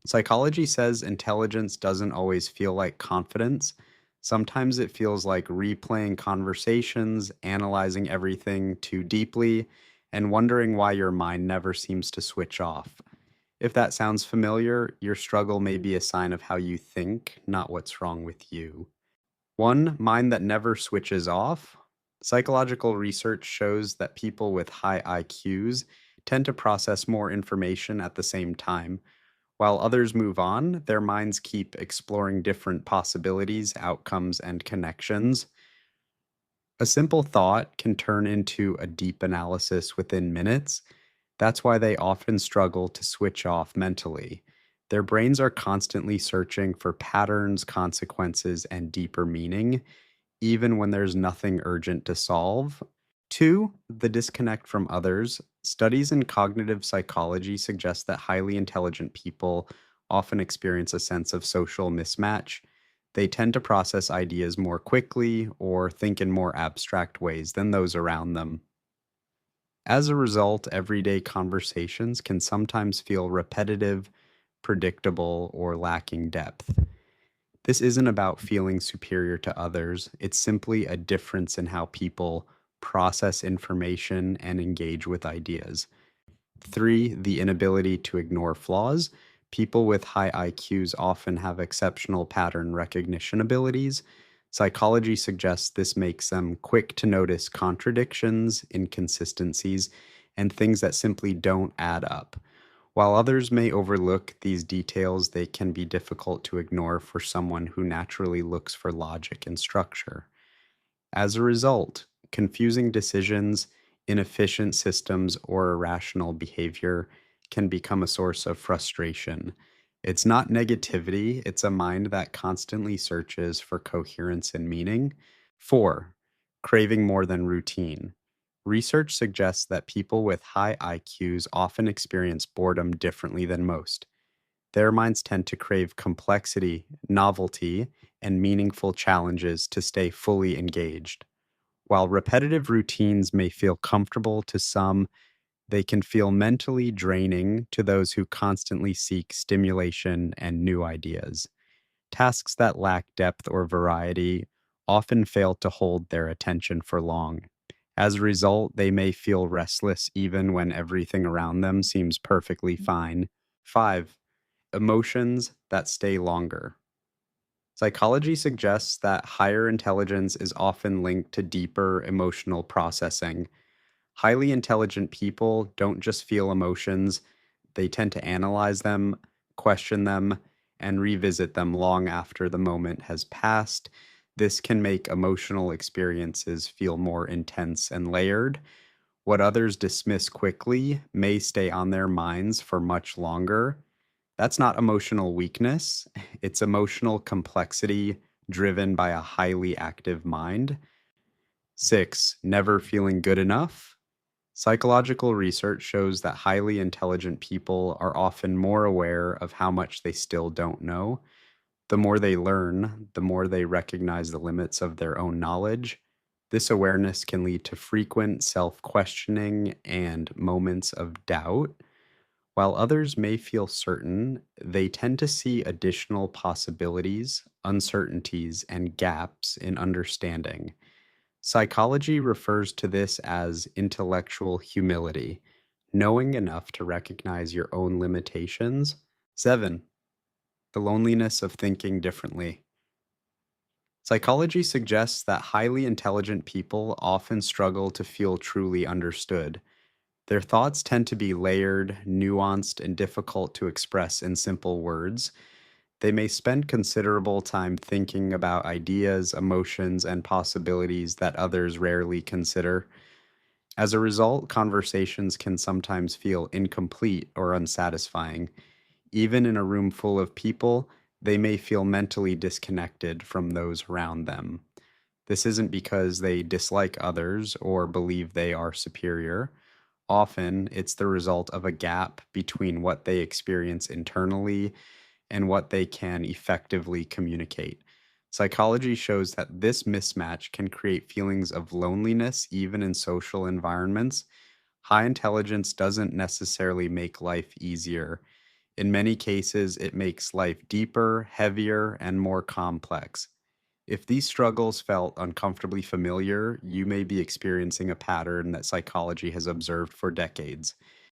Psychology says intelligence doesn't always feel like confidence. Sometimes it feels like replaying conversations, analyzing everything too deeply, and wondering why your mind never seems to switch off. If that sounds familiar, your struggle may be a sign of how you think, not what's wrong with you. One mind that never switches off. Psychological research shows that people with high IQs tend to process more information at the same time. While others move on, their minds keep exploring different possibilities, outcomes, and connections. A simple thought can turn into a deep analysis within minutes. That's why they often struggle to switch off mentally. Their brains are constantly searching for patterns, consequences, and deeper meaning, even when there's nothing urgent to solve. Two, the disconnect from others. Studies in cognitive psychology suggest that highly intelligent people often experience a sense of social mismatch. They tend to process ideas more quickly or think in more abstract ways than those around them. As a result, everyday conversations can sometimes feel repetitive, predictable, or lacking depth. This isn't about feeling superior to others, it's simply a difference in how people process information and engage with ideas. Three, the inability to ignore flaws. People with high IQs often have exceptional pattern recognition abilities. Psychology suggests this makes them quick to notice contradictions, inconsistencies, and things that simply don't add up. While others may overlook these details, they can be difficult to ignore for someone who naturally looks for logic and structure. As a result, confusing decisions, inefficient systems, or irrational behavior can become a source of frustration. It's not negativity, it's a mind that constantly searches for coherence and meaning. Four, craving more than routine. Research suggests that people with high IQs often experience boredom differently than most. Their minds tend to crave complexity, novelty, and meaningful challenges to stay fully engaged. While repetitive routines may feel comfortable to some, they can feel mentally draining to those who constantly seek stimulation and new ideas. Tasks that lack depth or variety often fail to hold their attention for long. As a result, they may feel restless even when everything around them seems perfectly fine. Five, emotions that stay longer. Psychology suggests that higher intelligence is often linked to deeper emotional processing. Highly intelligent people don't just feel emotions, they tend to analyze them, question them, and revisit them long after the moment has passed. This can make emotional experiences feel more intense and layered. What others dismiss quickly may stay on their minds for much longer. That's not emotional weakness, it's emotional complexity driven by a highly active mind. Six, never feeling good enough. Psychological research shows that highly intelligent people are often more aware of how much they still don't know. The more they learn, the more they recognize the limits of their own knowledge. This awareness can lead to frequent self questioning and moments of doubt. While others may feel certain, they tend to see additional possibilities, uncertainties, and gaps in understanding. Psychology refers to this as intellectual humility, knowing enough to recognize your own limitations. Seven, the loneliness of thinking differently. Psychology suggests that highly intelligent people often struggle to feel truly understood. Their thoughts tend to be layered, nuanced, and difficult to express in simple words. They may spend considerable time thinking about ideas, emotions, and possibilities that others rarely consider. As a result, conversations can sometimes feel incomplete or unsatisfying. Even in a room full of people, they may feel mentally disconnected from those around them. This isn't because they dislike others or believe they are superior. Often, it's the result of a gap between what they experience internally and what they can effectively communicate. Psychology shows that this mismatch can create feelings of loneliness even in social environments. High intelligence doesn't necessarily make life easier, In many cases, it makes life deeper, heavier, and more complex. If these struggles felt uncomfortably familiar, you may be experiencing a pattern that psychology has observed for decades.